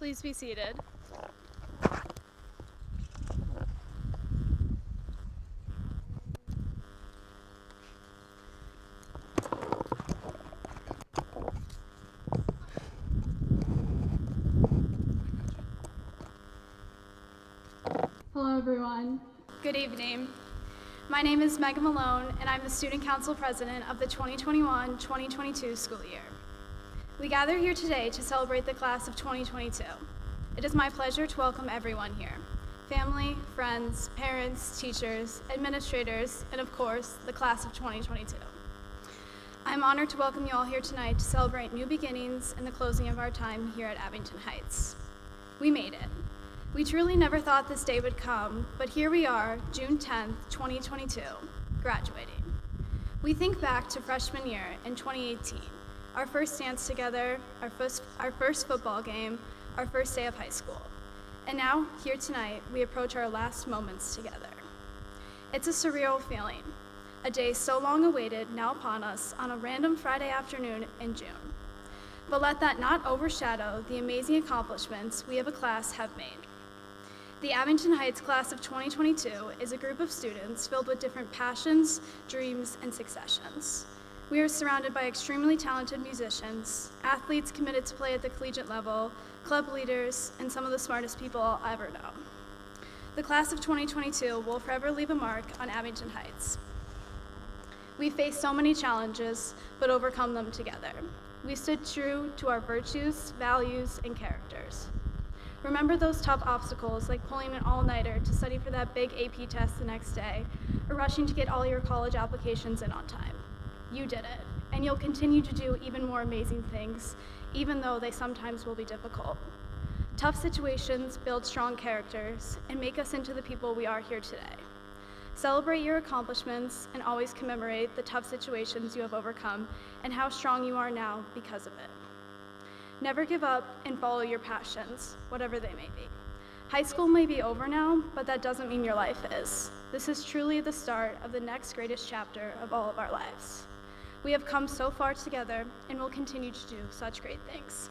Please be seated. Hello, everyone. Good evening. My name is Megan Malone, and I'm the Student Council President of the 2021-2022 school year. We gather here today to celebrate the class of 2022. It is my pleasure to welcome everyone here: family, friends, parents, teachers, administrators, and of course, the class of 2022. I'm honored to welcome you all here tonight to celebrate new beginnings and the closing of our time here at Abington Heights. We made it. We truly never thought this day would come, but here we are, June 10th, 2022, graduating. We think back to freshman year in 2018, our first dance together, our first football game, our first day of high school. And now, here tonight, we approach our last moments together. It's a surreal feeling, a day so long awaited now upon us on a random Friday afternoon in June. But let that not overshadow the amazing accomplishments we as a class have made. The Abington Heights class of 2022 is a group of students filled with different passions, dreams, and successions. We are surrounded by extremely talented musicians, athletes committed to play at the collegiate level, club leaders, and some of the smartest people I'll ever know. The class of 2022 will forever leave a mark on Abington Heights. We faced so many challenges, but overcome them together. We stood true to our virtues, values, and characters. Remember those tough obstacles like pulling an all-nighter to study for that big AP test the next day, or rushing to get all your college applications in on time. You did it, and you'll continue to do even more amazing things, even though they sometimes will be difficult. Tough situations build strong characters and make us into the people we are here today. Celebrate your accomplishments and always commemorate the tough situations you have overcome and how strong you are now because of it. Never give up and follow your passions, whatever they may be. High school may be over now, but that doesn't mean your life is. This is truly the start of the next greatest chapter of all of our lives. We have come so far together and will continue to do such great things.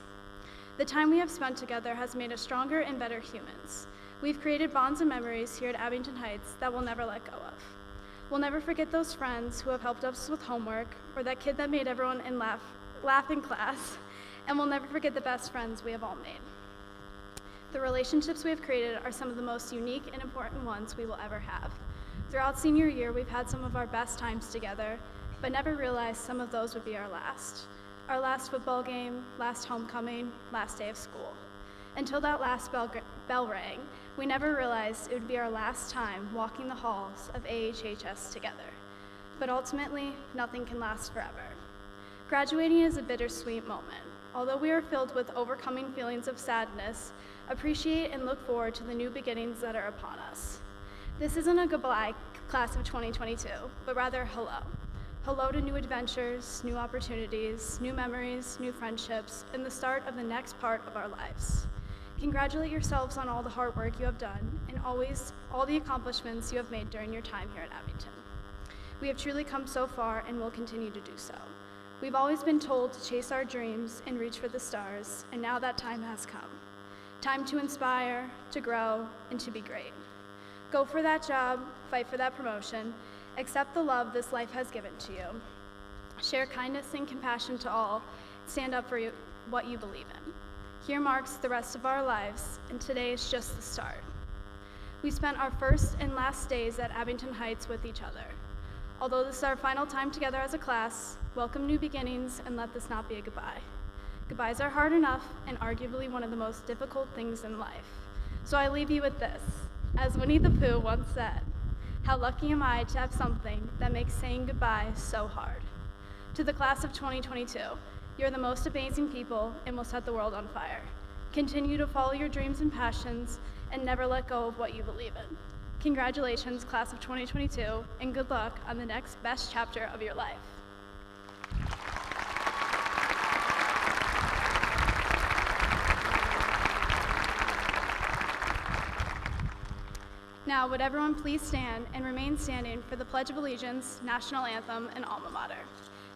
The time we have spent together has made us stronger and better humans. We've created bonds and memories here at Abington Heights that we'll never let go of. We'll never forget those friends who have helped us with homework, or that kid that made everyone laugh in class, and we'll never forget the best friends we have all made. The relationships we have created are some of the most unique and important ones we will ever have. Throughout senior year, we've had some of our best times together, but never realized some of those would be our last. Our last football game, last homecoming, last day of school. Until that last bell rang, we never realized it would be our last time walking the halls of AHHS together. But ultimately, nothing can last forever. Graduating is a bittersweet moment. Although we are filled with overcoming feelings of sadness, appreciate and look forward to the new beginnings that are upon us. This isn't a goodbye, class of 2022, but rather hello. Hello to new adventures, new opportunities, new memories, new friendships, and the start of the next part of our lives. Congratulate yourselves on all the hard work you have done and always all the accomplishments you have made during your time here at Abington. We have truly come so far and will continue to do so. We've always been told to chase our dreams and reach for the stars, and now that time has come. Time to inspire, to grow, and to be great. Go for that job, fight for that promotion, accept the love this life has given to you. Share kindness and compassion to all, stand up for what you believe in. Here marks the rest of our lives, and today is just the start. We spent our first and last days at Abington Heights with each other. Although this is our final time together as a class, welcome new beginnings and let this not be a goodbye. Goodbyes are hard enough and arguably one of the most difficult things in life. So I leave you with this. As Winnie the Pooh once said, how lucky am I to have something that makes saying goodbye so hard. To the class of 2022, you're the most amazing people and will set the world on fire. Continue to follow your dreams and passions and never let go of what you believe in. Congratulations, class of 2022, and good luck on the next best chapter of your life. Now, would everyone please stand and remain standing for the Pledge of Allegiance, National Anthem, and Alma Mater.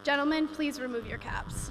Gentlemen, please remove your caps.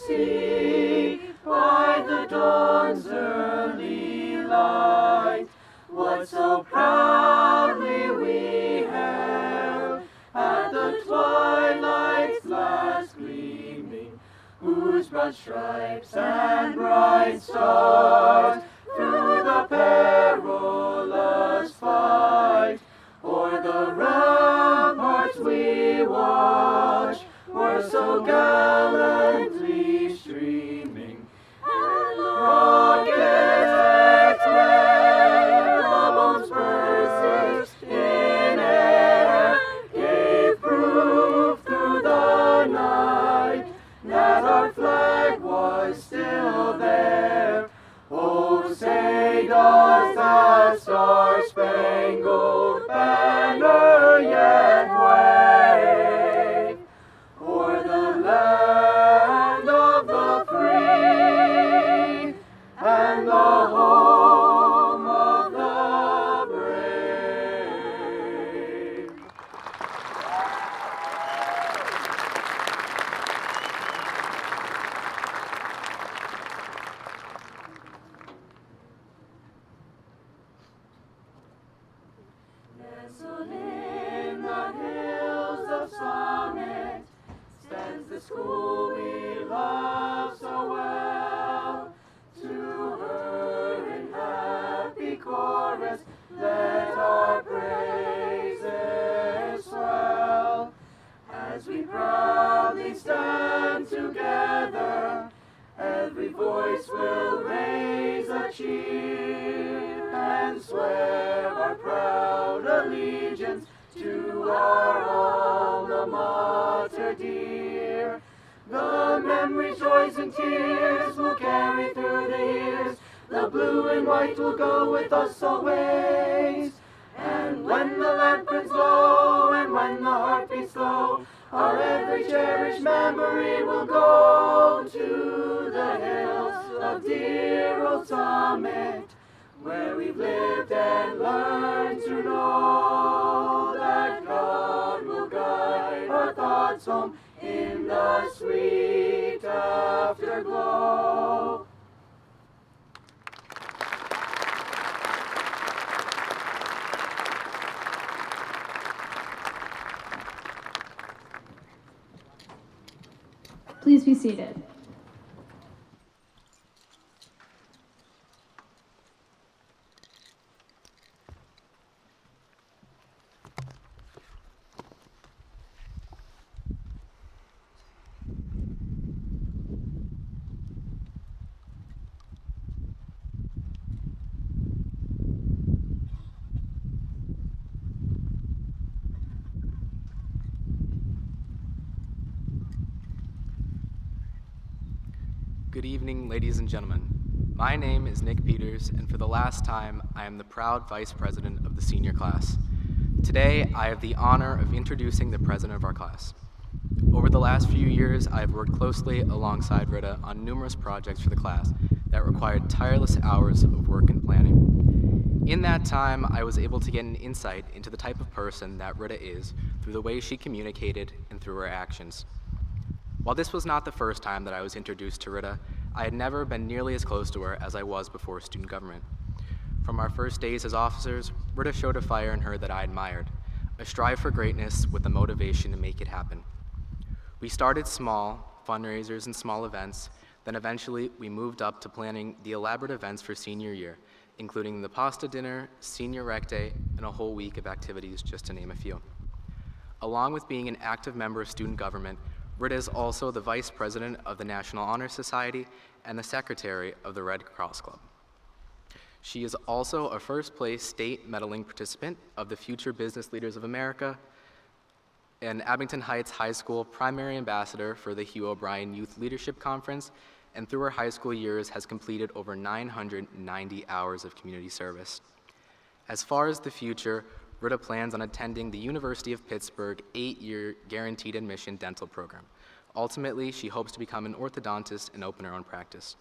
see by the dawn's early light what so proudly we hailed at the twilight's last gleaming, whose broad stripes and bright stars through the perilous fight o'er the ramparts we watched were so gallantly streaming, and the rockets flare, the bombs burst in air, gave proof through the night that our flag was still there. Oh, say does that star-spangled banner yet wave o'er the land of the free and the home of the brave? Nestled in the hills of Summit stands the school we love so well. To her in happy chorus let our praises swell, as we proudly stand together. Every voice will raise a cheer and swear our proud allegiance to our alma mater dear. The memories, joys, and tears will carry through the years. The blue and white will go with us always. And when the lamp burns low and when the heart beats slow, our every cherished memory will go to the hills of dear old Summit, where we've lived and learned to know that God will guide our thoughts home in the sweet afterglow. Please be seated. Good evening, ladies and gentlemen. My name is Nick Peters, and for the last time, I am the proud Vice President of the senior class. Today, I have the honor of introducing the President of our class. Over the last few years, I have worked closely alongside Rita on numerous projects for the class that required tireless hours of work and planning. In that time, I was able to get an insight into the type of person that Rita is through the way she communicated and through her actions. While this was not the first time that I was introduced to Rita, I had never been nearly as close to her as I was before student government. From our first days as officers, Rita showed a fire in her that I admired, a strive for greatness with the motivation to make it happen. We started small, fundraisers and small events, then eventually we moved up to planning the elaborate events for senior year, including the pasta dinner, senior rec day, and a whole week of activities, just to name a few. Along with being an active member of student government, Rita is also the Vice President of the National Honor Society and the Secretary of the Red Cross Club. She is also a first-place state medaling participant of the Future Business Leaders of America, an Abington Heights High School primary ambassador for the Hugh O'Brien Youth Leadership Conference, and through her high school years has completed over 990 hours of community service. As far as the future, Rita plans on attending the University of Pittsburgh 8-year guaranteed admission dental program. Ultimately, she hopes to become an orthodontist and open her own practice.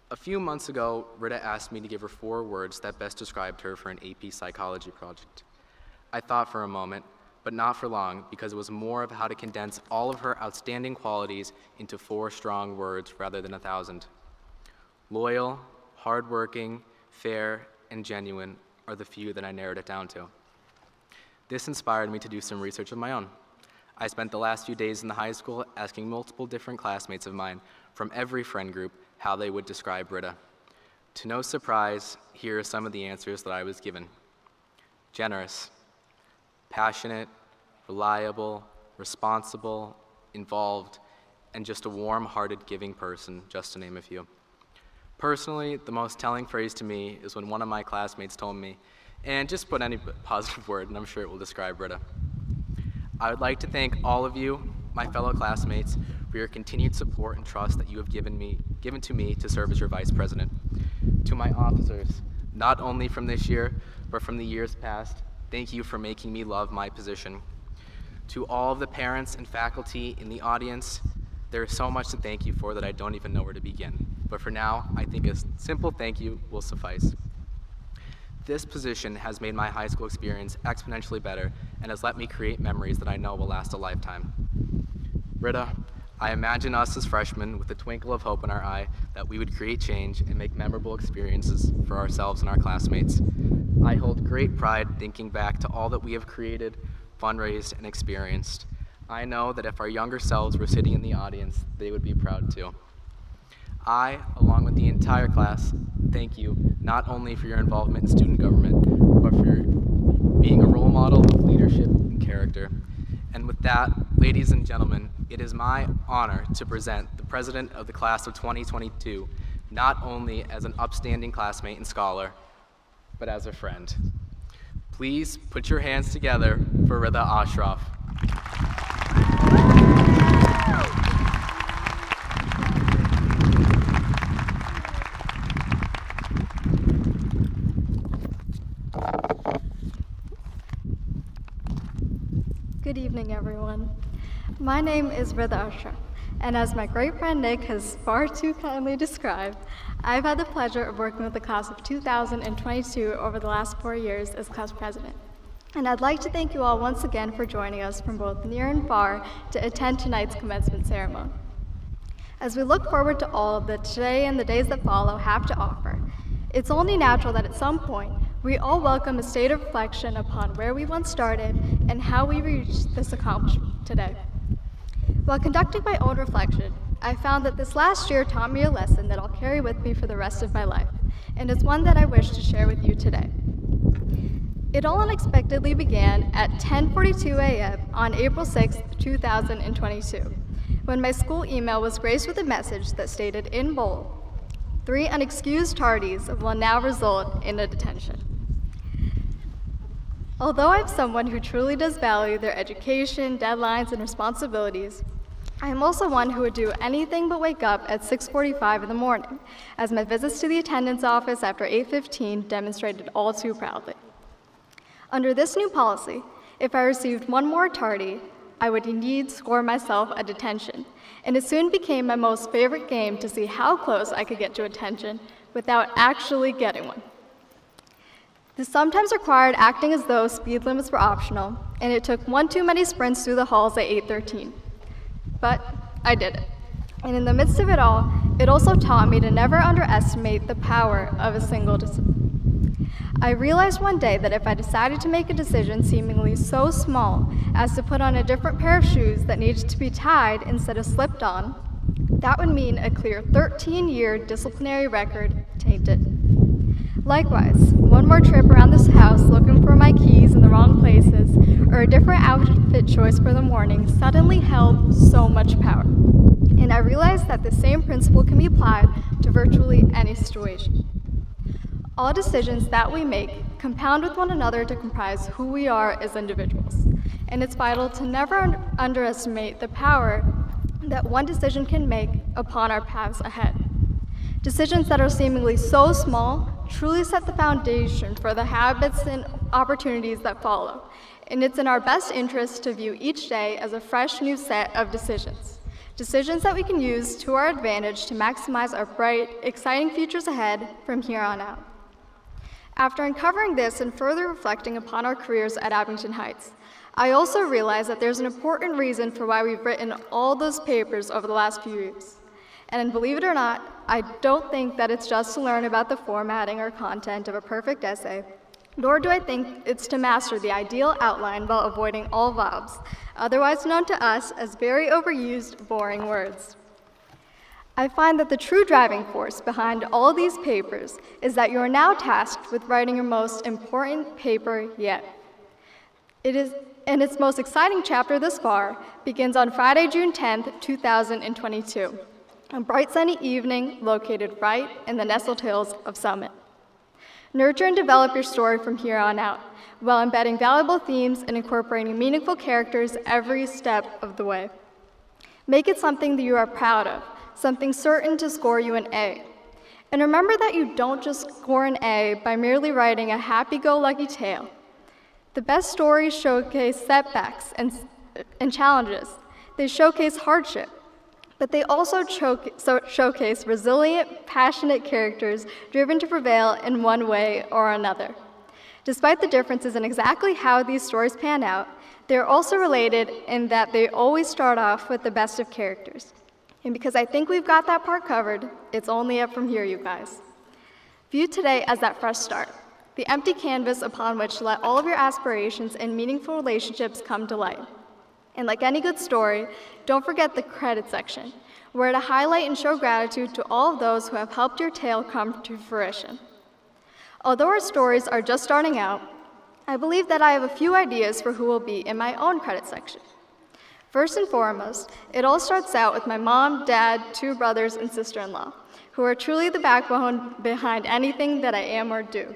A few months ago, Rita asked me to give her 4 words that best described her for an AP psychology project. I thought for a moment, but not for long, because it was more of how to condense all of her outstanding qualities into 4 strong words rather than 1,000. Loyal, hardworking, fair, and genuine are the few that I narrowed it down to. This inspired me to do some research of my own. I spent the last few days in the high school asking multiple different classmates of mine from every friend group how they would describe Britta. To no surprise, here are some of the answers that I was given. Generous, passionate, reliable, responsible, involved, and just a warm-hearted, giving person, just to name a few. Personally, the most telling phrase to me is when one of my classmates told me, and just put any positive word, and I'm sure it will describe Britta. I would like to thank all of you, my fellow classmates, for your continued support and trust that you have given to me to serve as your vice president. To my officers, not only from this year, but from the years past, thank you for making me love my position. To all of the parents and faculty in the audience, there is so much to thank you for that I don't even know where to begin. But for now, I think a simple thank you will suffice. This position has made my high school experience exponentially better and has let me create memories that I know will last a lifetime. Britta, I imagine us as freshmen with a twinkle of hope in our eye that we would create change and make memorable experiences for ourselves and our classmates. I hold great pride thinking back to all that we have created, fundraised, and experienced. I know that if our younger selves were sitting in the audience, they would be proud too. I, along with the entire class, thank you not only for your involvement in student government, but for being a role model of leadership and character. And with that, ladies and gentlemen, it is my honor to present the president of the class of 2022, not only as an upstanding classmate and scholar, but as a friend. Please put your hands together for Rida Ashraf. Good evening, everyone. My name is Rida Ashraf, and as my great friend Nick has far too kindly described, I've had the pleasure of working with the class of 2022 over the last 4 years as class president. And I'd like to thank you all once again for joining us from both near and far to attend tonight's commencement ceremony. As we look forward to all that today and the days that follow have to offer, it's only natural that at some point we all welcome a state of reflection upon where we once started and how we reached this accomplishment today. While conducting my own reflection, I found that this last year taught me a lesson that I'll carry with me for the rest of my life, and it's one that I wish to share with you today. It all unexpectedly began at 10:42 a.m. on April 6, 2022, when my school email was graced with a message that stated in bold, 3 unexcused tardies will now result in a detention. Although I'm someone who truly does value their education, deadlines, and responsibilities, I am also one who would do anything but wake up at 6:45 in the morning, as my visits to the attendance office after 8:15 demonstrated all too proudly. Under this new policy, if I received one more tardy, I would indeed score myself a detention, and it soon became my most favorite game to see how close I could get to attention without actually getting one. This sometimes required acting as though speed limits were optional, and it took one too many sprints through the halls at 8:13. But I did it. And in the midst of it all, it also taught me to never underestimate the power of a single decision. I realized one day that if I decided to make a decision seemingly so small as to put on a different pair of shoes that needed to be tied instead of slipped on, that would mean a clear 13-year disciplinary record tainted. Likewise, one more trip around this house looking for my keys in the wrong places, or a different outfit choice for the morning suddenly held so much power. And I realized that the same principle can be applied to virtually any situation. All decisions that we make compound with one another to comprise who we are as individuals. And it's vital to never underestimate the power that one decision can make upon our paths ahead. Decisions that are seemingly so small truly set the foundation for the habits and opportunities that follow. And it's in our best interest to view each day as a fresh new set of decisions. Decisions that we can use to our advantage to maximize our bright, exciting futures ahead from here on out. After uncovering this and further reflecting upon our careers at Abington Heights, I also realize that there's an important reason for why we've written all those papers over the last few years. And believe it or not, I don't think that it's just to learn about the formatting or content of a perfect essay, nor do I think it's to master the ideal outline while avoiding all vowels, otherwise known to us as very overused, boring words. I find that the true driving force behind all these papers is that you are now tasked with writing your most important paper yet. And its most exciting chapter thus far begins on Friday, June 10th, 2022, a bright sunny evening located right in the nestled hills of Summit. Nurture and develop your story from here on out, while embedding valuable themes and incorporating meaningful characters every step of the way. Make it something that you are proud of, something certain to score you an A. And remember that you don't just score an A by merely writing a happy-go-lucky tale. The best stories showcase setbacks and challenges. They showcase hardship, but they also showcase resilient, passionate characters driven to prevail in one way or another. Despite the differences in exactly how these stories pan out, they are also related in that they always start off with the best of characters. And because I think we've got that part covered, it's only up from here, you guys. View today as that fresh start, the empty canvas upon which to let all of your aspirations and meaningful relationships come to light. And like any good story, don't forget the credit section, where to highlight and show gratitude to all of those who have helped your tale come to fruition. Although our stories are just starting out, I believe that I have a few ideas for who will be in my own credit section. First and foremost, it all starts out with my mom, dad, 2 brothers, and sister-in-law, who are truly the backbone behind anything that I am or do.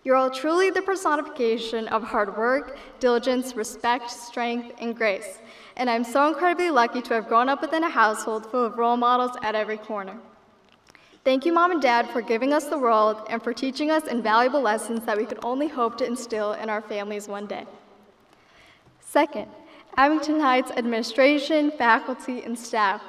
You're all truly the personification of hard work, diligence, respect, strength, and grace, and I'm so incredibly lucky to have grown up within a household full of role models at every corner. Thank you, Mom and Dad, for giving us the world and for teaching us invaluable lessons that we could only hope to instill in our families one day. Second, Abington Heights administration, faculty, and staff.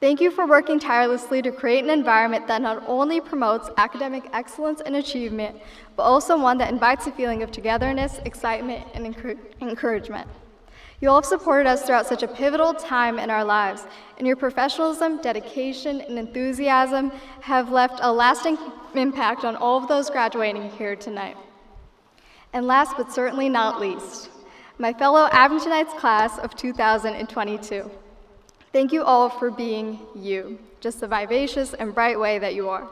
Thank you for working tirelessly to create an environment that not only promotes academic excellence and achievement, but also one that invites a feeling of togetherness, excitement, and encouragement. You all have supported us throughout such a pivotal time in our lives, and your professionalism, dedication, and enthusiasm have left a lasting impact on all of those graduating here tonight. And last but certainly not least, my fellow Abingtonites class of 2022. Thank you all for being you, just the vivacious and bright way that you are.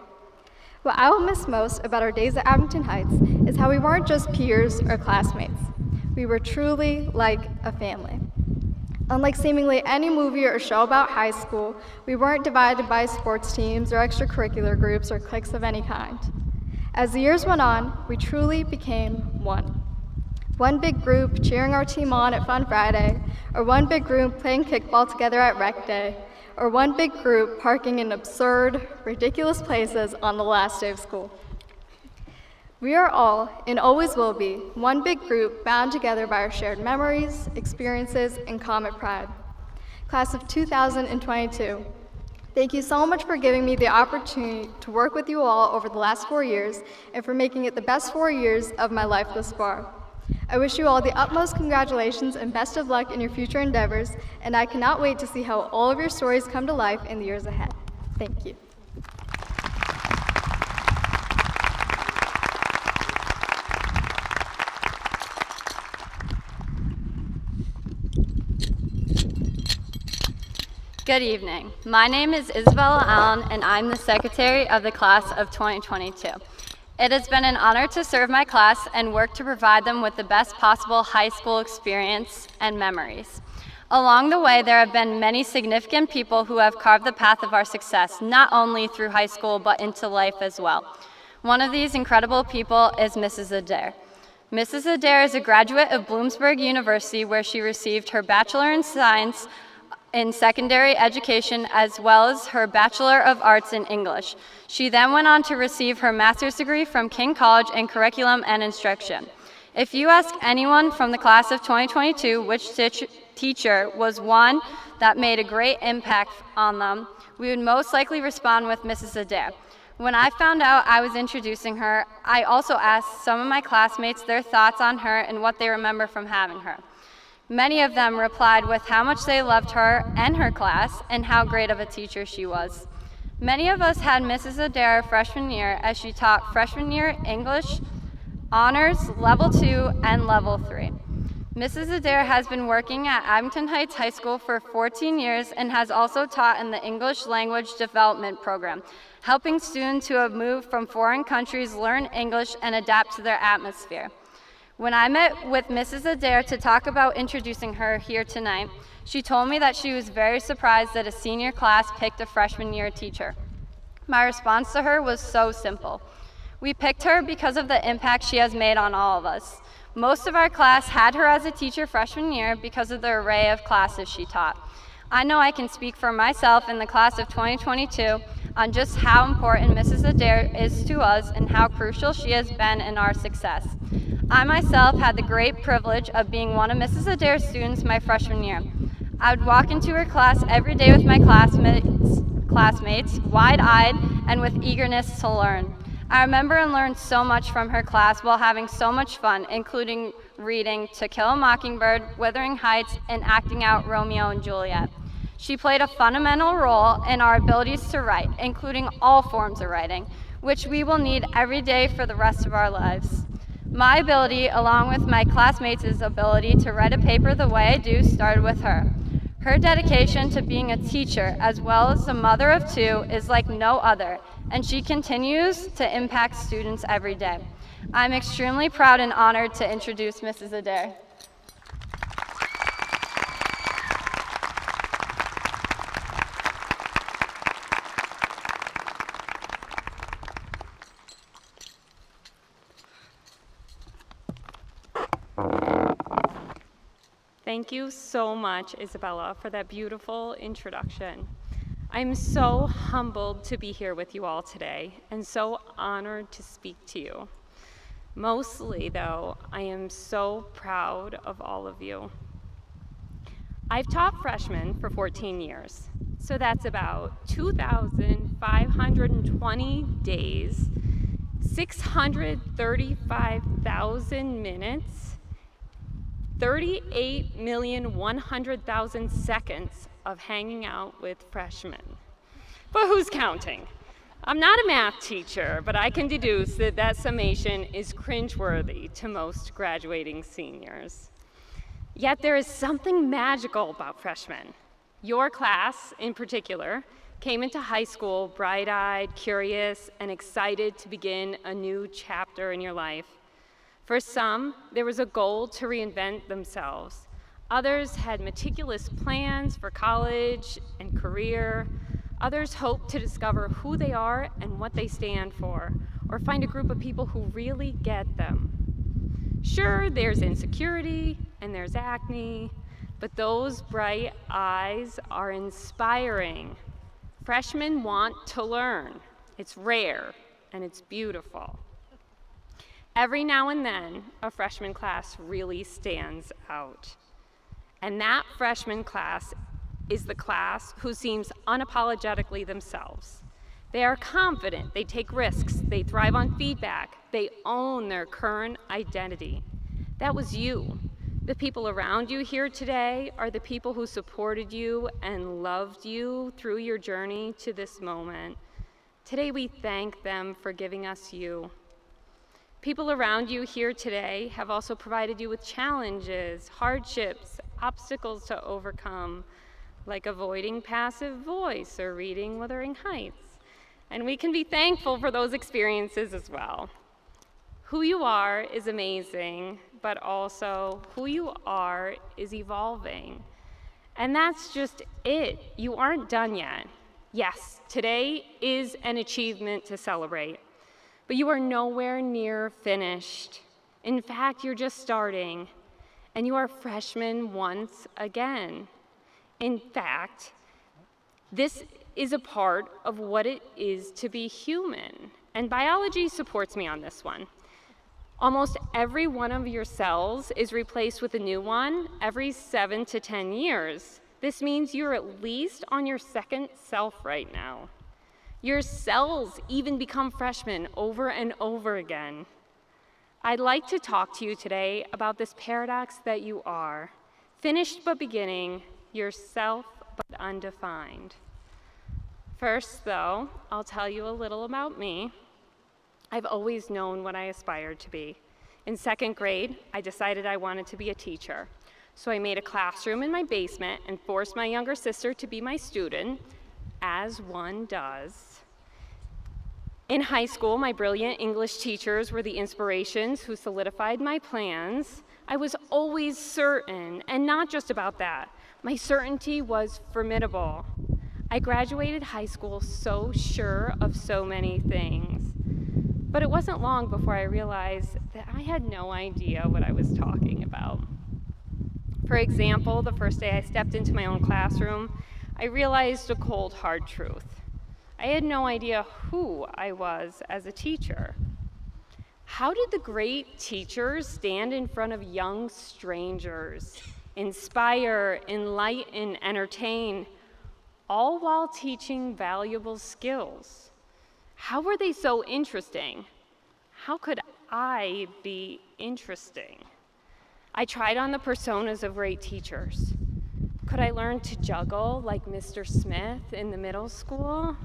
What I will miss most about our days at Abington Heights is how we weren't just peers or classmates. We were truly like a family. Unlike seemingly any movie or show about high school, we weren't divided by sports teams or extracurricular groups or cliques of any kind. As the years went on, we truly became one. One big group cheering our team on at Fun Friday, or one big group playing kickball together at Rec Day, or one big group parking in absurd, ridiculous places on the last day of school. We are all, and always will be, one big group bound together by our shared memories, experiences, and common pride. Class of 2022, thank you so much for giving me the opportunity to work with you all over the last 4 years and for making it the best 4 years of my life thus far. I wish you all the utmost congratulations and best of luck in your future endeavors, and I cannot wait to see how all of your stories come to life in the years ahead. Thank you. Good evening. My name is Isabella Allen, and I'm the secretary of the class of 2022. It has been an honor to serve my class and work to provide them with the best possible high school experience and memories. Along the way, there have been many significant people who have carved the path of our success, not only through high school, but into life as well. One of these incredible people is Mrs. Adair. Mrs. Adair is a graduate of Bloomsburg University, where she received her Bachelor in Science in Secondary Education, as well as her Bachelor of Arts in English. She then went on to receive her master's degree from King College in Curriculum and Instruction. If you ask anyone from the class of 2022 which teacher was one that made a great impact on them, we would most likely respond with Mrs. Adair. When I found out I was introducing her, I also asked some of my classmates their thoughts on her and what they remember from having her. Many of them replied with how much they loved her and her class and how great of a teacher she was. Many of us had Mrs. Adair freshman year as she taught freshman year English, Honors, Level 2, and Level 3. Mrs. Adair has been working at Abington Heights High School for 14 years and has also taught in the English Language Development Program, helping students who have moved from foreign countries learn English and adapt to their atmosphere. When I met with Mrs. Adair to talk about introducing her here tonight, she told me that she was very surprised that a senior class picked a freshman year teacher. My response to her was so simple. We picked her because of the impact she has made on all of us. Most of our class had her as a teacher freshman year because of the array of classes she taught. I know I can speak for myself in the class of 2022 on just how important Mrs. Adair is to us and how crucial she has been in our success. I myself had the great privilege of being one of Mrs. Adair's students my freshman year. I would walk into her class every day with my classmates, wide-eyed and with eagerness to learn. I remember and learned so much from her class while having so much fun, including reading To Kill a Mockingbird, Wuthering Heights, and acting out Romeo and Juliet. She played a fundamental role in our abilities to write, including all forms of writing, which we will need every day for the rest of our lives. My ability, along with my classmates' ability to write a paper the way I do, started with her. Her dedication to being a teacher, as well as a mother of two, is like no other, and she continues to impact students every day. I'm extremely proud and honored to introduce Mrs. Adair. Thank you so much, Isabella, for that beautiful introduction. I'm so humbled to be here with you all today and so honored to speak to you. Mostly, though, I am so proud of all of you. I've taught freshmen for 14 years, so that's about 2,520 days, 635,000 minutes, 38,100,000 seconds of hanging out with freshmen. But who's counting? I'm not a math teacher, but I can deduce that that summation is cringeworthy to most graduating seniors. Yet there is something magical about freshmen. Your class, in particular, came into high school bright-eyed, curious, and excited to begin a new chapter in your life. For some, there was a goal to reinvent themselves. Others had meticulous plans for college and career. Others hoped to discover who they are and what they stand for, or find a group of people who really get them. Sure, there's insecurity and there's acne, but those bright eyes are inspiring. Freshmen want to learn. It's rare and it's beautiful. Every now and then, a freshman class really stands out. And that freshman class is the class who seems unapologetically themselves. They are confident, they take risks, they thrive on feedback, they own their current identity. That was you. The people around you here today are the people who supported you and loved you through your journey to this moment. Today we thank them for giving us you. People around you here today have also provided you with challenges, hardships, obstacles to overcome, like avoiding passive voice or reading Wuthering Heights. And we can be thankful for those experiences as well. Who you are is amazing, but also who you are is evolving. And that's just it. You aren't done yet. Yes, today is an achievement to celebrate. But you are nowhere near finished. In fact, you're just starting, and you are freshmen once again. In fact, this is a part of what it is to be human, and biology supports me on this one. Almost every one of your cells is replaced with a new one every 7 to 10 years. This means you're at least on your second self right now. Yourselves even become freshmen over and over again. I'd like to talk to you today about this paradox that you are, finished but beginning, yourself but undefined. First, though, I'll tell you a little about me. I've always known what I aspired to be. In second grade, I decided I wanted to be a teacher. So I made a classroom in my basement and forced my younger sister to be my student, as one does. In high school, my brilliant English teachers were the inspirations who solidified my plans. I was always certain, and not just about that. My certainty was formidable. I graduated high school so sure of so many things. But it wasn't long before I realized that I had no idea what I was talking about. For example, the first day I stepped into my own classroom, I realized a cold, hard truth. I had no idea who I was as a teacher. How did the great teachers stand in front of young strangers, inspire, enlighten, entertain, all while teaching valuable skills? How were they so interesting? How could I be interesting? I tried on the personas of great teachers. Could I learn to juggle like Mr. Smith in the middle school?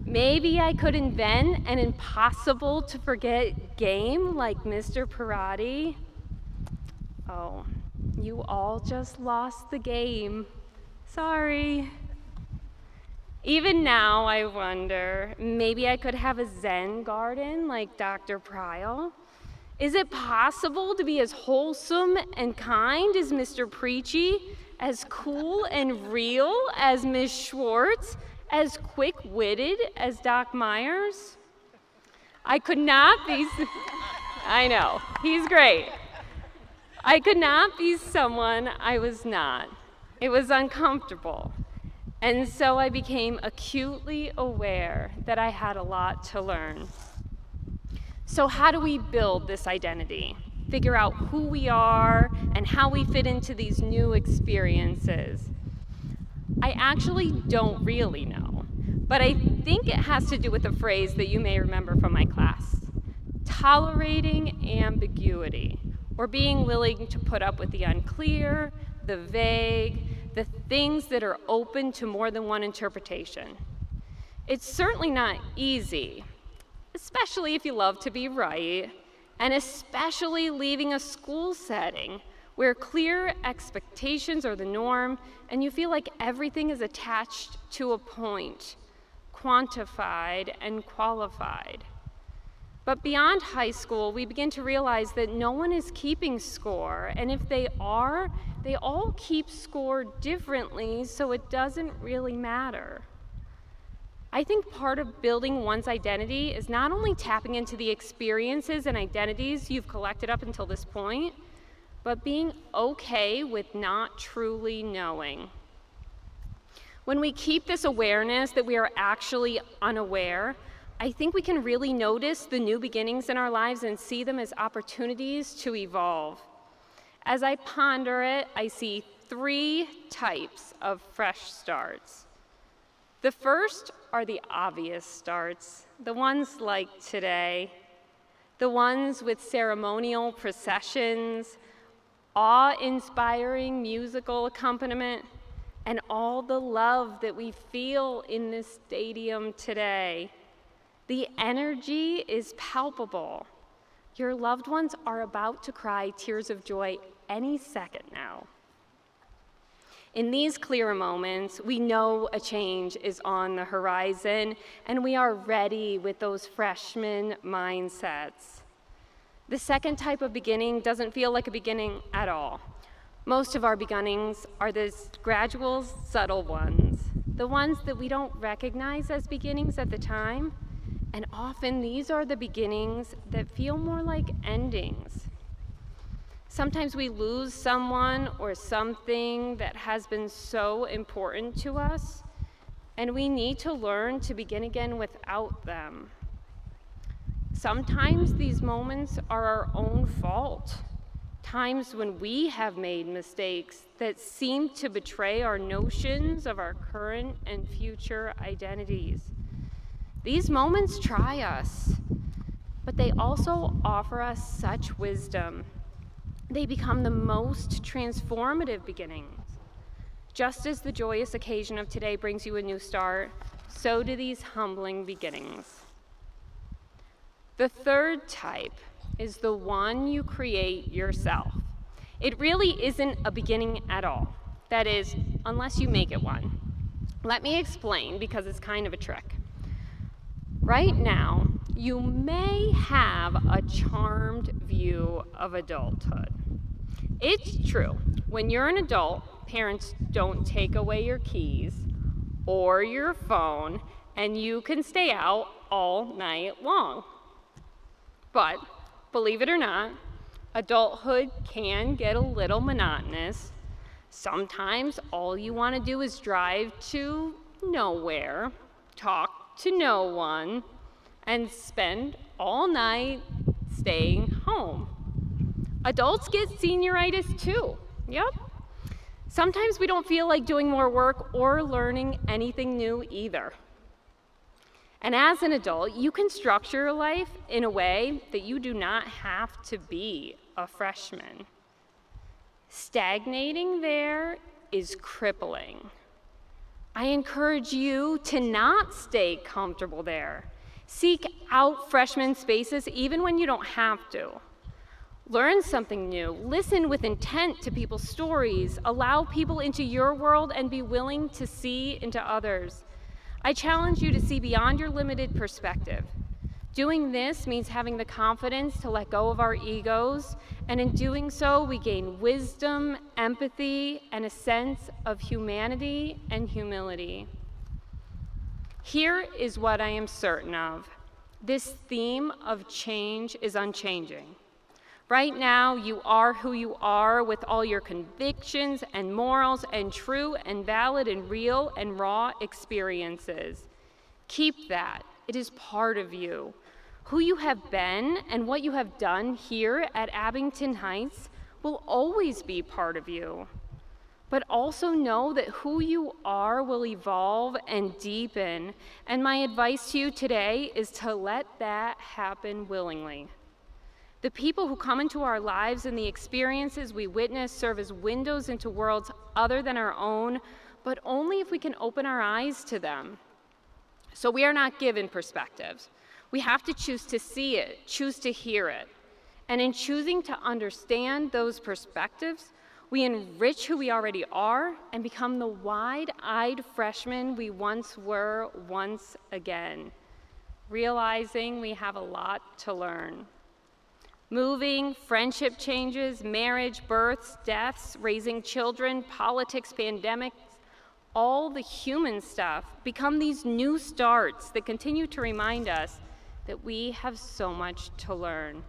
Maybe I could invent an impossible to forget game like Mr. Parati. Oh, you all just lost the game. Sorry. Even now, I wonder, maybe I could have a Zen garden like Dr. Pryl. Is it possible to be as wholesome and kind as Mr. Preachy, as cool and real as Ms. Schwartz, as quick-witted as Doc Myers? I could not be, I know, he's great. I could not be someone I was not. It was uncomfortable. And so I became acutely aware that I had a lot to learn. So how do we build this identity? Figure out who we are and how we fit into these new experiences? I actually don't really know, but I think it has to do with a phrase that you may remember from my class: tolerating ambiguity, or being willing to put up with the unclear, the vague, the things that are open to more than one interpretation. It's certainly not easy, especially if you love to be right, and especially leaving a school setting where clear expectations are the norm and you feel like everything is attached to a point, quantified and qualified. But beyond high school, we begin to realize that no one is keeping score, and if they are, they all keep score differently, so it doesn't really matter. I think part of building one's identity is not only tapping into the experiences and identities you've collected up until this point, but being okay with not truly knowing. When we keep this awareness that we are actually unaware, I think we can really notice the new beginnings in our lives and see them as opportunities to evolve. As I ponder it, I see 3 types of fresh starts. The first are the obvious starts, the ones like today, the ones with ceremonial processions, awe-inspiring musical accompaniment, and all the love that we feel in this stadium today. The energy is palpable. Your loved ones are about to cry tears of joy any second now. In these clearer moments, we know a change is on the horizon, and we are ready with those freshman mindsets. The second type of beginning doesn't feel like a beginning at all. Most of our beginnings are these gradual, subtle ones, the ones that we don't recognize as beginnings at the time, and often these are the beginnings that feel more like endings. Sometimes we lose someone or something that has been so important to us, and we need to learn to begin again without them. Sometimes these moments are our own fault, times when we have made mistakes that seem to betray our notions of our current and future identities. These moments try us, but they also offer us such wisdom. They become the most transformative beginnings. Just as the joyous occasion of today brings you a new start, so do these humbling beginnings. The third type is the one you create yourself. It really isn't a beginning at all. That is, unless you make it one. Let me explain, because it's kind of a trick. Right now, you may have a charmed view of adulthood. It's true, when you're an adult, parents don't take away your keys or your phone, and you can stay out all night long. But, believe it or not, adulthood can get a little monotonous. Sometimes all you want to do is drive to nowhere, talk to no one, and spend all night staying home. Adults get senioritis too. Yep. Sometimes we don't feel like doing more work or learning anything new either. And as an adult, you can structure your life in a way that you do not have to be a freshman. Stagnating there is crippling. I encourage you to not stay comfortable there. Seek out freshman spaces even when you don't have to. Learn something new. Listen with intent to people's stories. Allow people into your world and be willing to see into others. I challenge you to see beyond your limited perspective. Doing this means having the confidence to let go of our egos, and in doing so, we gain wisdom, empathy, and a sense of humanity and humility. Here is what I am certain of. This theme of change is unchanging. Right now, you are who you are with all your convictions and morals and true and valid and real and raw experiences. Keep that. It is part of you. Who you have been and what you have done here at Abington Heights will always be part of you. But also know that who you are will evolve and deepen. And my advice to you today is to let that happen willingly. The people who come into our lives and the experiences we witness serve as windows into worlds other than our own, but only if we can open our eyes to them. So we are not given perspectives. We have to choose to see it, choose to hear it. And in choosing to understand those perspectives, we enrich who we already are and become the wide-eyed freshmen we once were once again, realizing we have a lot to learn. Moving, friendship changes, marriage, births, deaths, raising children, politics, pandemics, all the human stuff become these new starts that continue to remind us that we have so much to learn.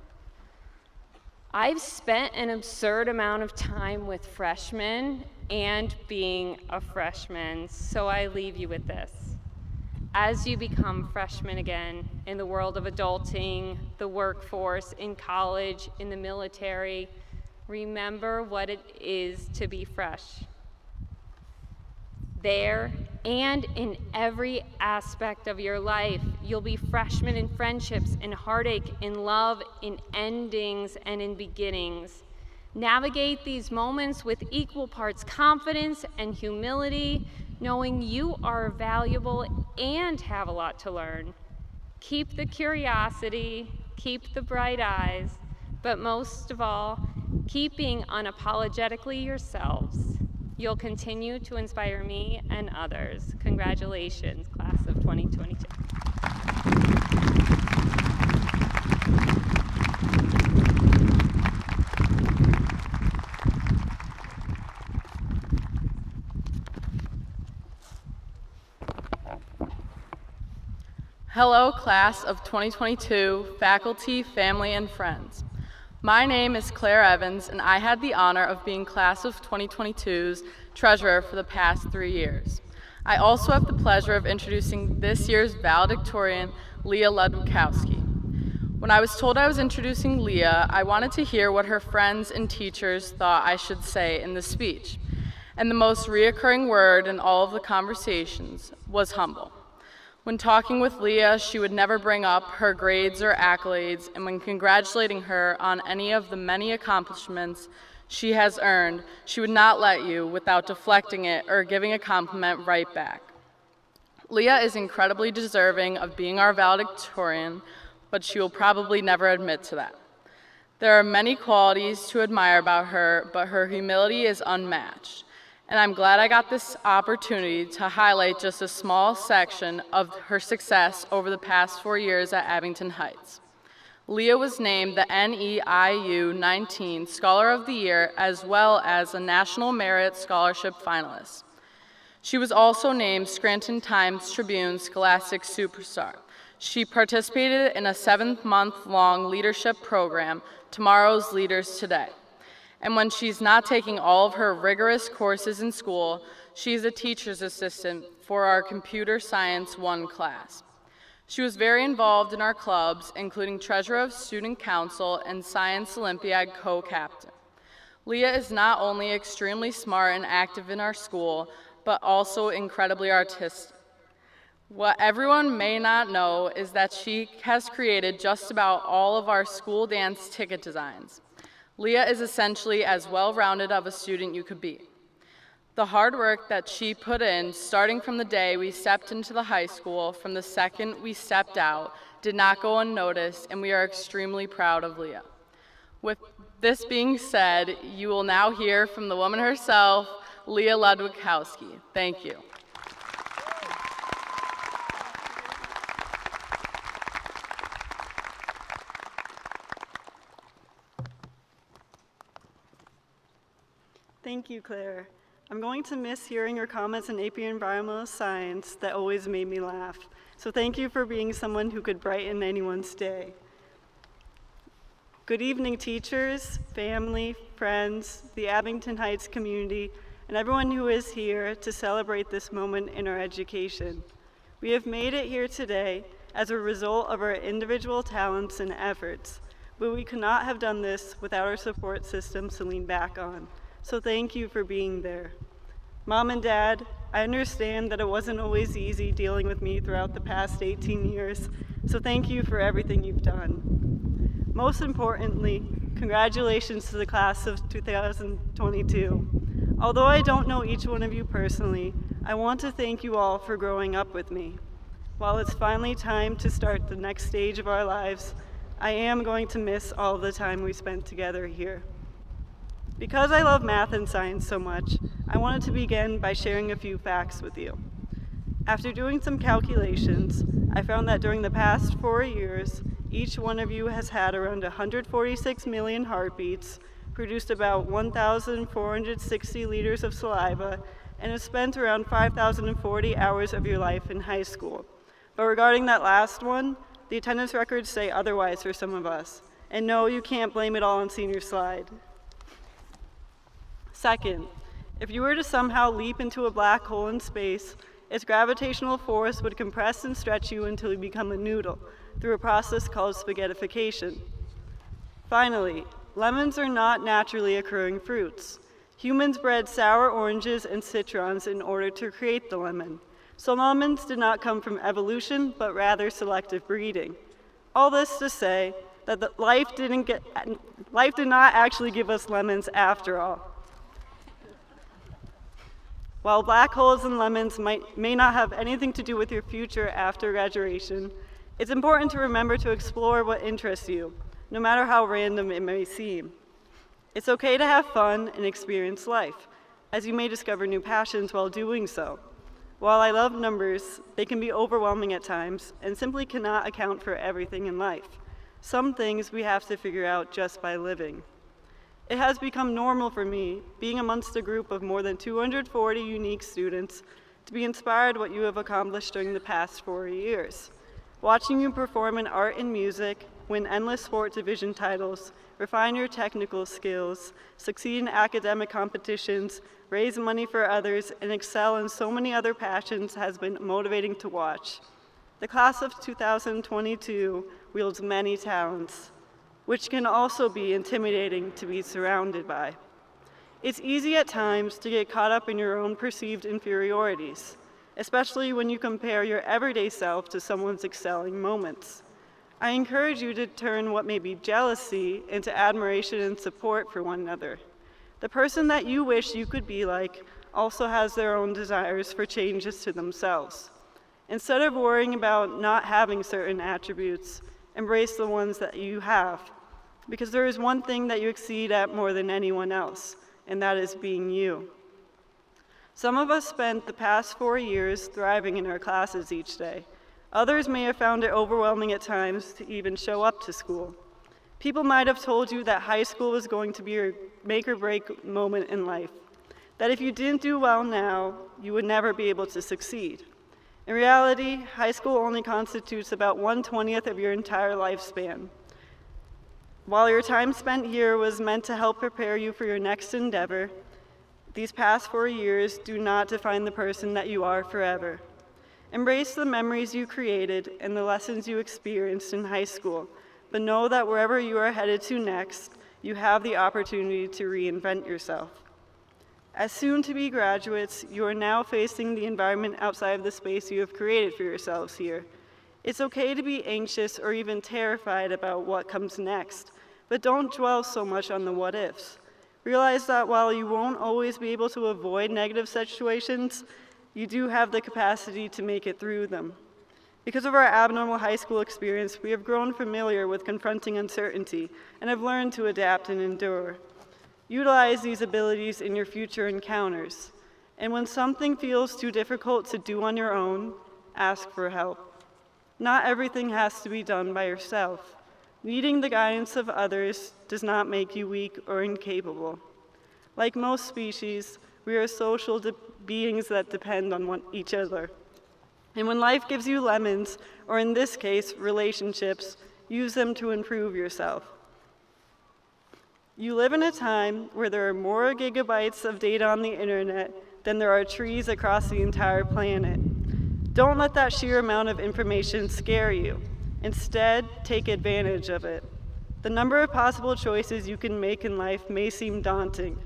I've spent an absurd amount of time with freshmen and being a freshman, so I leave you with this. As you become freshmen again in the world of adulting, the workforce, in college, in the military, remember what it is to be fresh. There and in every aspect of your life, you'll be freshmen in friendships, in heartache, in love, in endings, and in beginnings. Navigate these moments with equal parts confidence and humility, knowing you are valuable and have a lot to learn. Keep the curiosity, keep the bright eyes, but most of all, keep being unapologetically yourselves. You'll continue to inspire me and others. Congratulations, class of 2022. Hello, class of 2022, faculty, family, and friends. My name is Claire Evans, and I had the honor of being class of 2022's treasurer for the past 3 years. I also have the pleasure of introducing this year's valedictorian, Leah Ludwikowski. When I was told I was introducing Leah, I wanted to hear what her friends and teachers thought I should say in the speech. And the most reoccurring word in all of the conversations was humble. When talking with Leah, she would never bring up her grades or accolades, and when congratulating her on any of the many accomplishments she has earned, she would not let you without deflecting it or giving a compliment right back. Leah is incredibly deserving of being our valedictorian, but she will probably never admit to that. There are many qualities to admire about her, but her humility is unmatched. And I'm glad I got this opportunity to highlight just a small section of her success over the past 4 years at Abington Heights. Leah was named the NEIU 19 Scholar of the Year as well as a National Merit Scholarship finalist. She was also named Scranton Times-Tribune Scholastic Superstar. She participated in a 7-month-long leadership program, Tomorrow's Leaders Today. And when she's not taking all of her rigorous courses in school, she's a teacher's assistant for our Computer Science 1 class. She was very involved in our clubs, including Treasurer of Student Council and Science Olympiad co-captain. Leah is not only extremely smart and active in our school, but also incredibly artistic. What everyone may not know is that she has created just about all of our school dance ticket designs. Leah is essentially as well-rounded of a student you could be. The hard work that she put in, starting from the day we stepped into the high school, from the second we stepped out, did not go unnoticed, and we are extremely proud of Leah. With this being said, you will now hear from the woman herself, Leah Ludwikowski. Thank you. Thank you, Claire. I'm going to miss hearing your comments on AP Environmental Science that always made me laugh. So thank you for being someone who could brighten anyone's day. Good evening, teachers, family, friends, the Abington Heights community, and everyone who is here to celebrate this moment in our education. We have made it here today as a result of our individual talents and efforts, but we could not have done this without our support system to lean back on. So thank you for being there. Mom and Dad, I understand that it wasn't always easy dealing with me throughout the past 18 years, so thank you for everything you've done. Most importantly, congratulations to the class of 2022. Although I don't know each one of you personally, I want to thank you all for growing up with me. While it's finally time to start the next stage of our lives, I am going to miss all the time we spent together here. Because I love math and science so much, I wanted to begin by sharing a few facts with you. After doing some calculations, I found that during the past 4 years, each one of you has had around 146 million heartbeats, produced about 1,460 liters of saliva, and has spent around 5,040 hours of your life in high school. But regarding that last one, the attendance records say otherwise for some of us. And no, you can't blame it all on senior slide. Second, if you were to somehow leap into a black hole in space, its gravitational force would compress and stretch you until you become a noodle through a process called spaghettification. Finally, lemons are not naturally occurring fruits. Humans bred sour oranges and citrons in order to create the lemon. So lemons did not come from evolution, but rather selective breeding. All this to say that life did not actually give us lemons after all. While black holes and lemons may not have anything to do with your future after graduation, it's important to remember to explore what interests you, no matter how random it may seem. It's okay to have fun and experience life, as you may discover new passions while doing so. While I love numbers, they can be overwhelming at times and simply cannot account for everything in life. Some things we have to figure out just by living. It has become normal for me, being amongst a group of more than 240 unique students, to be inspired what you have accomplished during the past 4 years. Watching you perform in art and music, win endless sport division titles, refine your technical skills, succeed in academic competitions, raise money for others, and excel in so many other passions has been motivating to watch. The class of 2022 wields many talents, which can also be intimidating to be surrounded by. It's easy at times to get caught up in your own perceived inferiorities. especially when you compare your everyday self to someone's excelling moments. I encourage you to turn what may be jealousy into admiration and support for one another. The person that you wish you could be like also has their own desires for changes to themselves. Instead of worrying about not having certain attributes, embrace the ones that you have, because there is one thing that you exceed at more than anyone else, and that is being you. Some of us spent the past 4 years thriving in our classes each day. Others may have found it overwhelming at times to even show up to school. People might have told you that high school was going to be your make or break moment in life, that if you didn't do well now, you would never be able to succeed. In reality, high school only constitutes about 1/20th of your entire lifespan. While your time spent here was meant to help prepare you for your next endeavor, these past 4 years do not define the person that you are forever. Embrace the memories you created and the lessons you experienced in high school, but know that wherever you are headed to next, you have the opportunity to reinvent yourself. As soon-to-be graduates, you are now facing the environment outside of the space you have created for yourselves here. It's okay to be anxious or even terrified about what comes next, but don't dwell so much on the what-ifs. Realize that while you won't always be able to avoid negative situations, you do have the capacity to make it through them. Because of our abnormal high school experience, we have grown familiar with confronting uncertainty and have learned to adapt and endure. Utilize these abilities in your future encounters. And when something feels too difficult to do on your own, ask for help. Not everything has to be done by yourself. Needing the guidance of others does not make you weak or incapable. Like most species, we are social beings that depend on each other. And when life gives you lemons, or in this case, relationships, use them to improve yourself. You live in a time where there are more gigabytes of data on the internet than there are trees across the entire planet. Don't let that sheer amount of information scare you. Instead, take advantage of it. The number of possible choices you can make in life may seem daunting,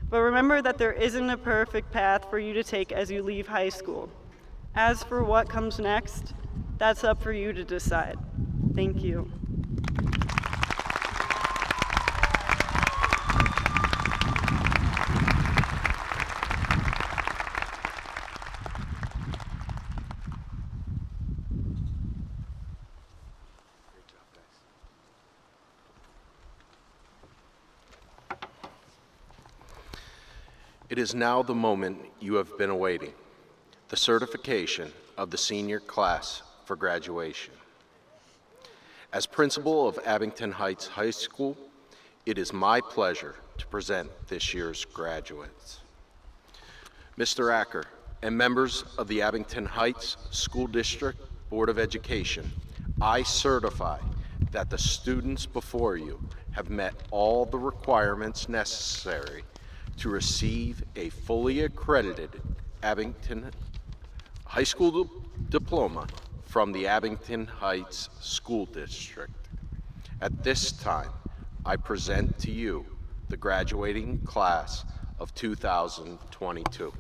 but remember that there isn't a perfect path for you to take as you leave high school. As for what comes next, that's up for you to decide. Thank you. It is now the moment you have been awaiting, the certification of the senior class for graduation. As principal of Abington Heights High School, it is my pleasure to present this year's graduates. Mr. Acker and members of the Abington Heights School District Board of Education, I certify that the students before you have met all the requirements necessary to receive a fully accredited Abington High School diploma from the Abington Heights School District. At this time, I present to you the graduating class of 2022.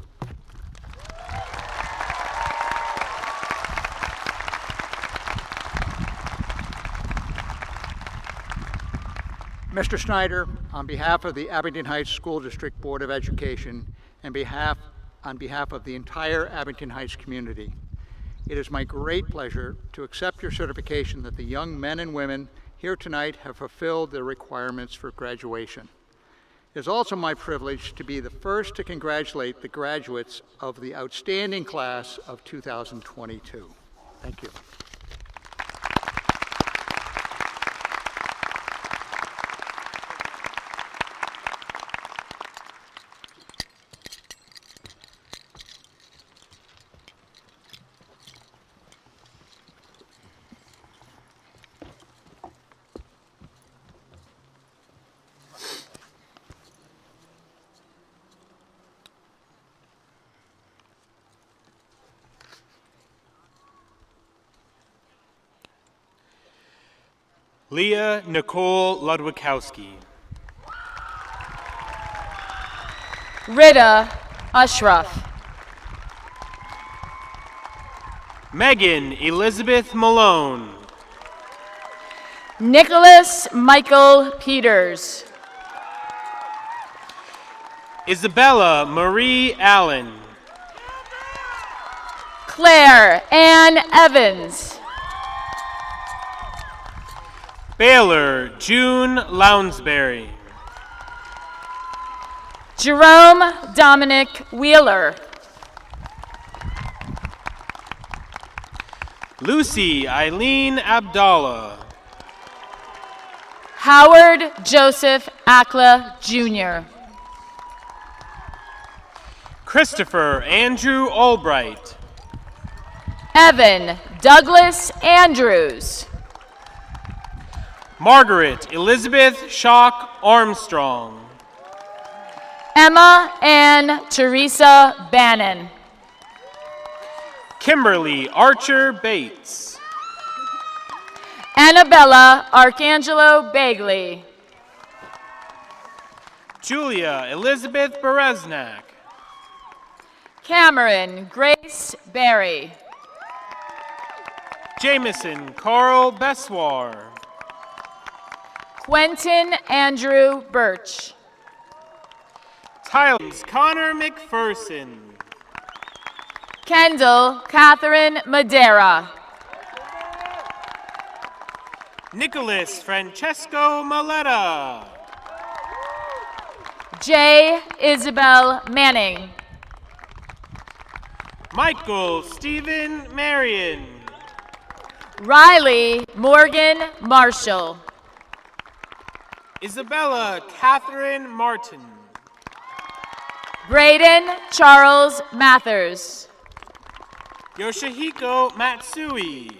Mr. Snyder, on behalf of the Abington Heights School District Board of Education and on behalf of the entire Abington Heights community, it is my great pleasure to accept your certification that the young men and women here tonight have fulfilled the requirements for graduation. It is also my privilege to be the first to congratulate the graduates of the outstanding class of 2022. Thank you. Leah Nicole Ludwikowski. Rida Ashraf. Megan Elizabeth Malone. Nicholas Michael Peters. Isabella Marie Allen. Claire Ann Evans. Baylor June Lounsbury. Jerome Dominic Wheeler. Lucy Eileen Abdallah. Howard Joseph Akla Jr. Christopher Andrew Albright. Evan Douglas Andrews. Margaret Elizabeth Shock Armstrong. Emma Ann Teresa Bannon. Kimberly Archer Bates. Annabella Arcangelo Bagley. Julia Elizabeth Bereznak. Cameron Grace Berry. Jameson Carl Beswar. Quentin Andrew Birch. Tyler Connor McPherson. Kendall Catherine Madera. Nicholas Francesco Maletta. J. Isabel Manning. Michael Stephen Marion. Riley Morgan Marshall. Isabella Catherine Martin. Braden Charles Mathers. Yoshihiko Matsui.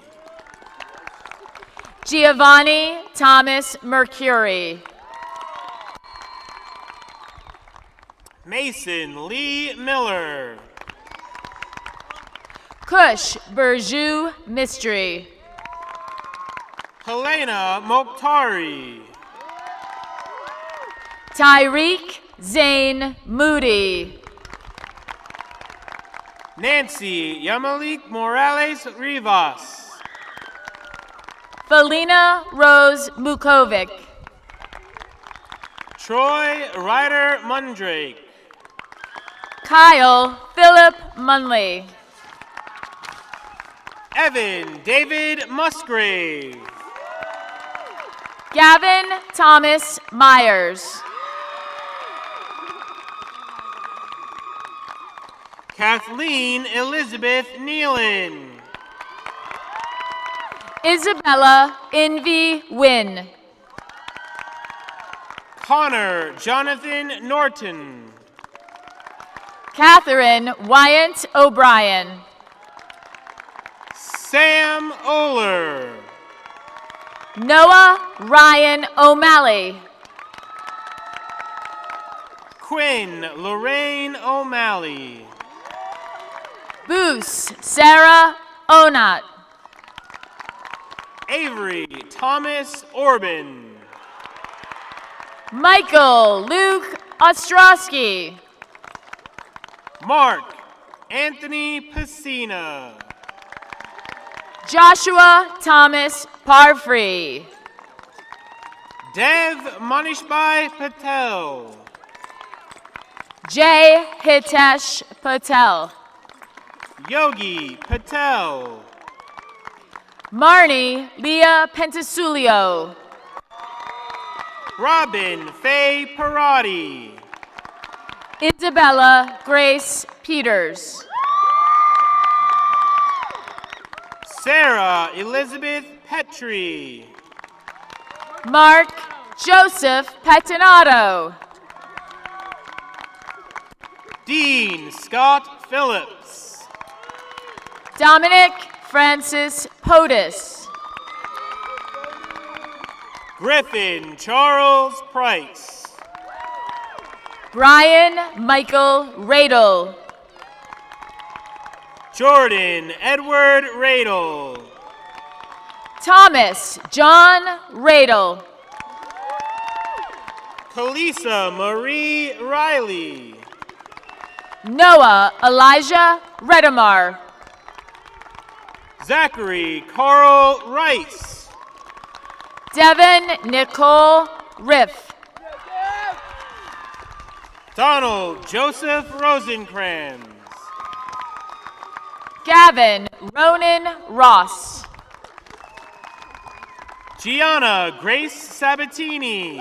Giovanni Thomas Mercury. Mason Lee Miller. Kush Burju Mystery. Helena Mokhtari. Tyreek Zane Moody. Nancy Yamalik Morales Rivas. Felina Rose Mukovic. Troy Ryder Mundrake. Kyle Philip Munley. Evan David Musgrave. Gavin Thomas Myers. Kathleen Elizabeth Nealon. Isabella Envy Wynn. Connor Jonathan Norton. Catherine Wyant O'Brien. Sam Oler. Noah Ryan O'Malley. Quinn Lorraine O'Malley. Boos Sarah Onat. Avery Thomas Orban. Michael Luke Ostrowski. Mark Anthony Pacina. Joshua Thomas Parfrey. Dev Manishbhai Patel. Jay Hitesh Patel. Yogi Patel. Marnie Leah Pentasulio. Robin Faye Parati. Isabella Grace Peters. Sarah Elizabeth Petrie. Mark Joseph Pettinato. Dean Scott Phillips. Dominic Francis Potus. Griffin Charles Price. Brian Michael Radel. Jordan Edward Radel. Thomas John Radel. Kalisa Marie Riley. Noah Elijah Redemar. Zachary Carl Rice. Devin Nicole Riff. Donald Joseph Rosencrans. Gavin Ronan Ross. Gianna Grace Sabatini.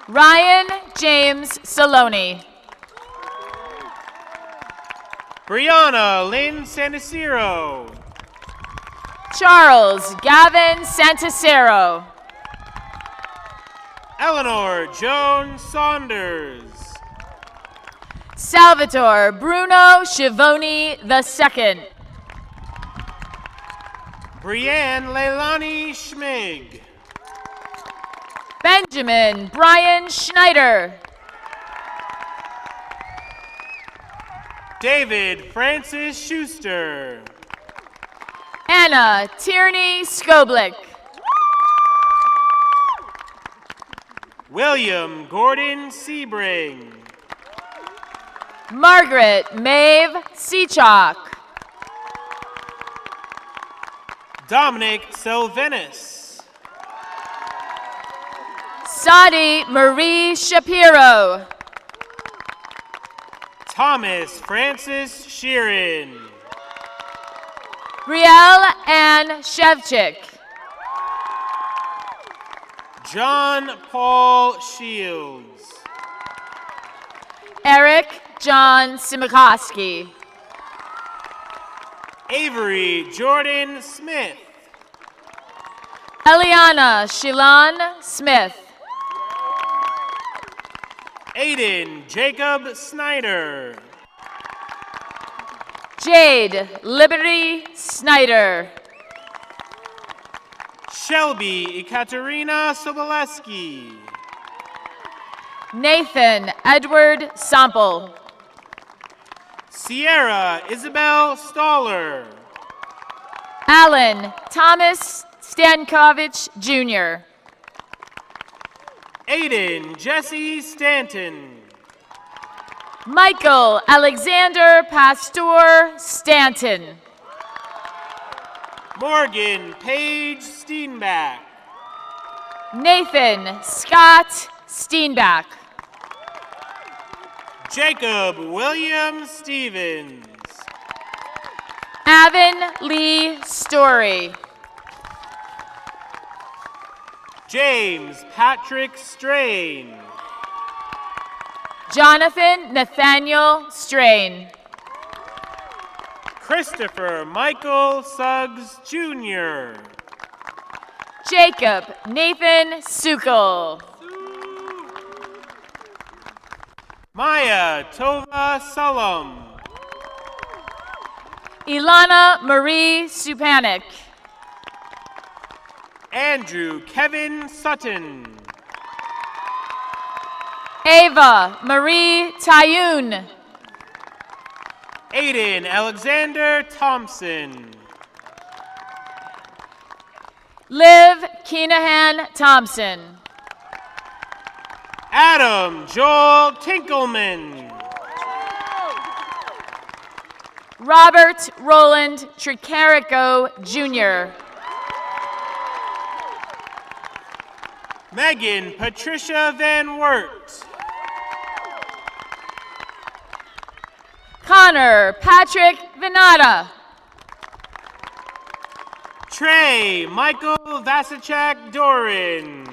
Ryan James Saloni. Brianna Lynn Santicero. Charles Gavin Santicero. Eleanor Joan Saunders. Salvatore Bruno Schiavone II. Brianne Leilani Schmig. Benjamin Brian Schneider. David Francis Schuster. Anna Tierney Skoblick. William Gordon Sebring. Margaret Maeve Seachalk. Dominic Sylvanus. Sadi Marie Shapiro. Thomas Francis Sheeran. Brielle Ann Shevchik. John Paul Shields. Eric John Simakowski. Avery Jordan Smith. Eliana Shilon Smith. Aiden Jacob Snyder. Jade Liberty Snyder. Shelby Ekaterina Soboleski. Nathan Edward Sample. Sierra Isabel Stoller. Alan Thomas Stankovich Jr. Aiden Jesse Stanton. Michael Alexander Pastor Stanton. Morgan Paige Steenback. Nathan Scott Steenback. Jacob William Stevens. Avon Lee Story. James Patrick Strain. Jonathan Nathaniel Strain. Christopher Michael Suggs Jr. Jacob Nathan Sukol. Maya Tova Sullum. Ilana Marie Supanik. Andrew Kevin Sutton. Ava Marie Tayun. Aiden Alexander Thompson. Liv Keenahan Thompson. Adam Joel Tinkleman. Robert Roland Tricarico Jr. Megan Patricia Van Wert. Connor Patrick Venata. Trey Michael Vasicek Doran.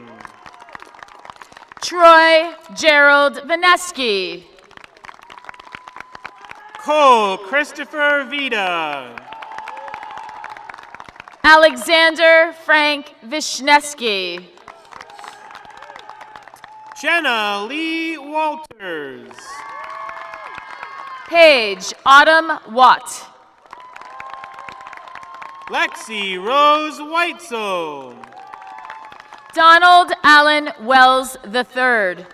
Troy Gerald Vaneski. Cole Christopher Vita. Alexander Frank Vishneski. Jenna Lee Walters. Paige Autumn Watt. Lexi Rose Weitzel. Donald Allen Wells III.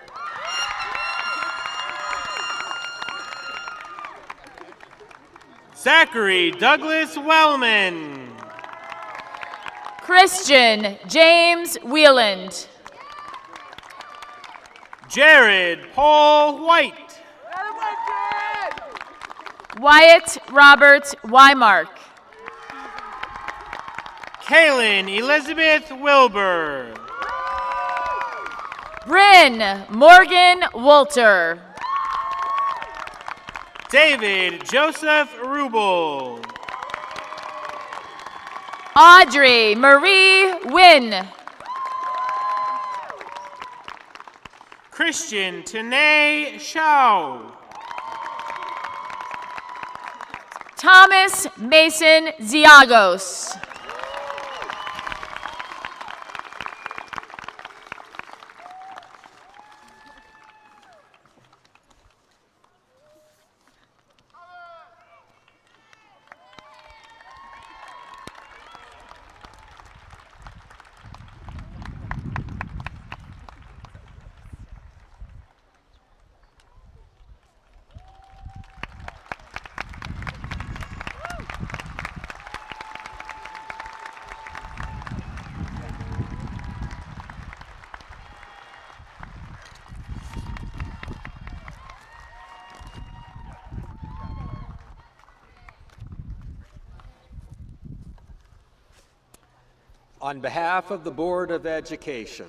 Zachary Douglas Wellman. Christian James Wieland. Jared Paul White. Wyatt Robert Wymark. Kaylin Elizabeth Wilbur. Bryn Morgan Wolter. David Joseph Rubel. Audrey Marie Wynn. Christian Tanae Shaw. Thomas Mason Ziagos. On behalf of the Board of Education,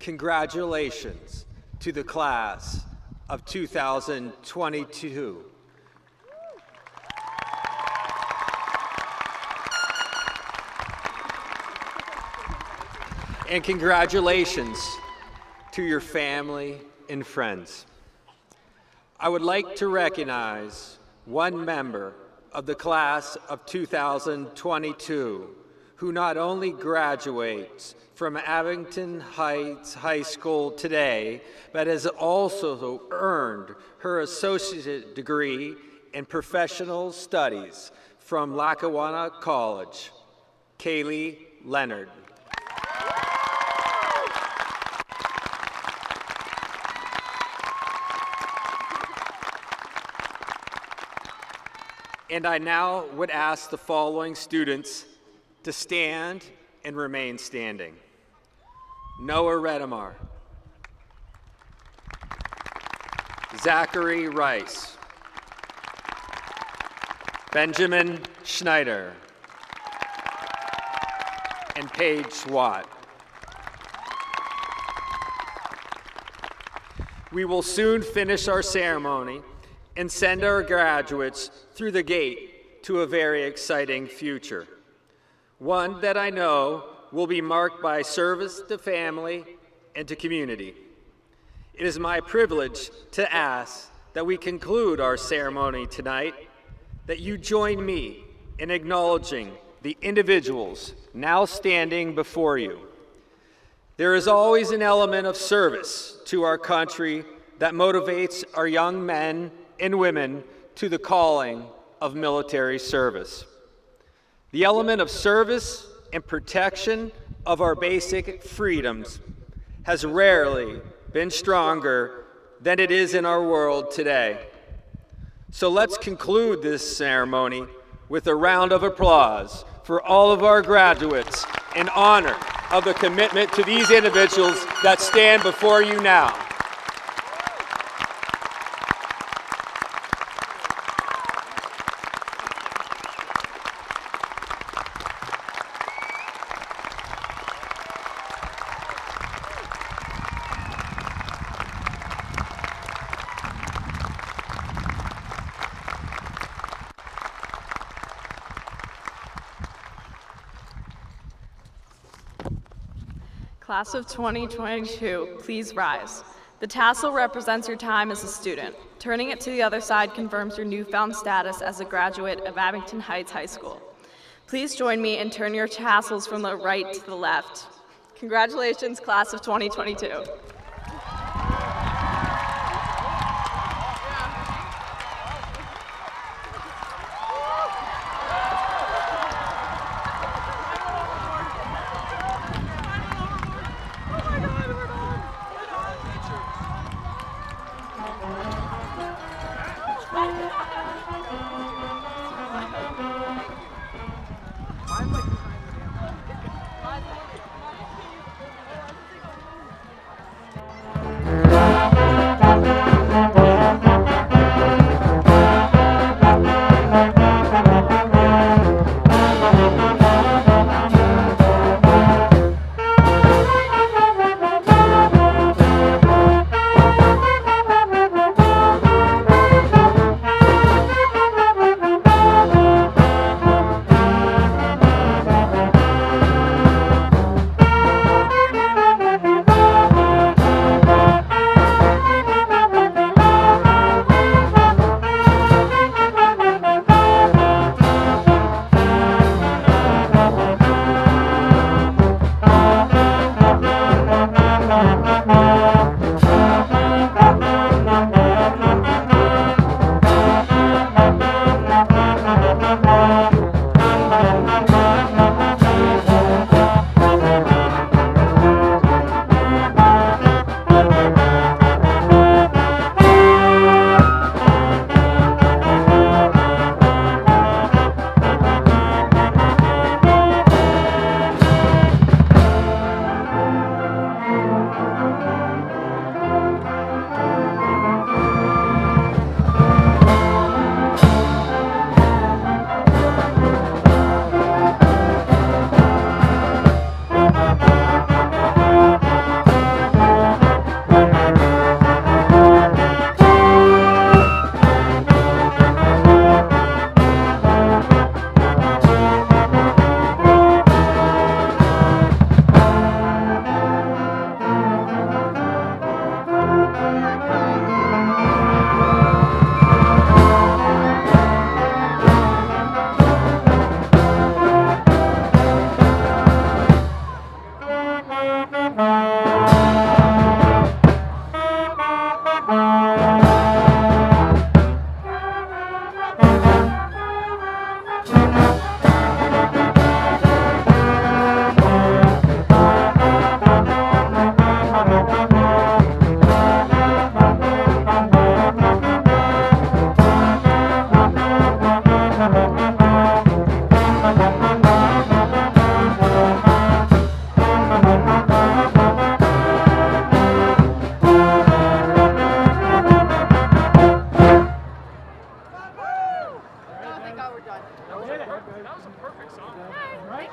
congratulations to the class of 2022. And congratulations to your family and friends. I would like to recognize one member of the class of 2022 who not only graduates from Abington Heights High School today, but has also earned her associate degree in professional studies from Lackawanna College, Kaylee Leonard. And I now would ask the following students to stand and remain standing. Noah Redemar, Zachary Rice, Benjamin Schneider, and Paige Watt. We will soon finish our ceremony and send our graduates through the gate to a very exciting future. One that I know will be marked by service to family and to community. It is my privilege to ask that we conclude our ceremony tonight, that you join me in acknowledging the individuals now standing before you. There is always an element of service to our country that motivates our young men and women to the calling of military service. The element of service and protection of our basic freedoms has rarely been stronger than it is in our world today. So let's conclude this ceremony with a round of applause for all of our graduates in honor of the commitment to these individuals that stand before you now. Class of 2022, please rise. The tassel represents your time as a student. Turning it to the other side confirms your newfound status as a graduate of Abington Heights High School. Please join me and turn your tassels from the right to the left. Congratulations, class of 2022.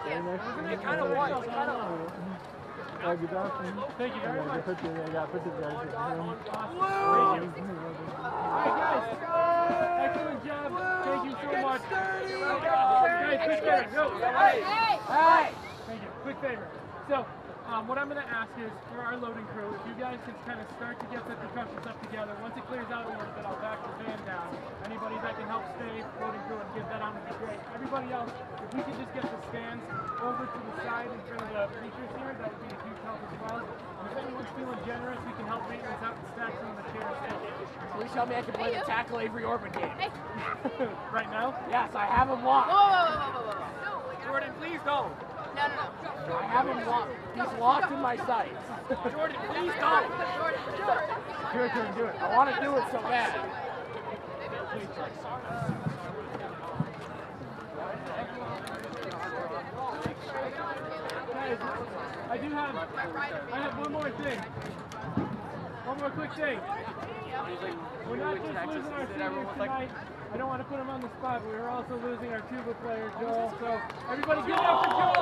It kind of was. Thank you very much. Thank you. All right, guys. Excellent job. Thank you so much. Guys, quick favor. No. Hey. Thank you. Quick favor. So, what I'm going to ask is, for our loading crew, if you guys can kind of start to get the percussion stuff together. Once it clears out a little bit, I'll back the band down. Anybody that can help stay loading crew and get that on would be great. Everybody else, if we could just get the stands over to the side in front of the bleachers here, that would be a huge help as well. And if anyone's feeling generous, we can help maintenance out and stack some of the chairs. Please tell me I can play the Tackle Avery Orban game. Right now? Yes, I have him locked. Whoa. Jordan, please don't. No. I have him locked. He's locked in my sights. Jordan, please don't. Jordan, do it. I want to do it so bad. Guys, I have one more thing. One more quick thing. We're not just losing our seniors tonight. I don't want to put him on the spot, but we're also losing our tuba player, Joel. So everybody give it up for Joel!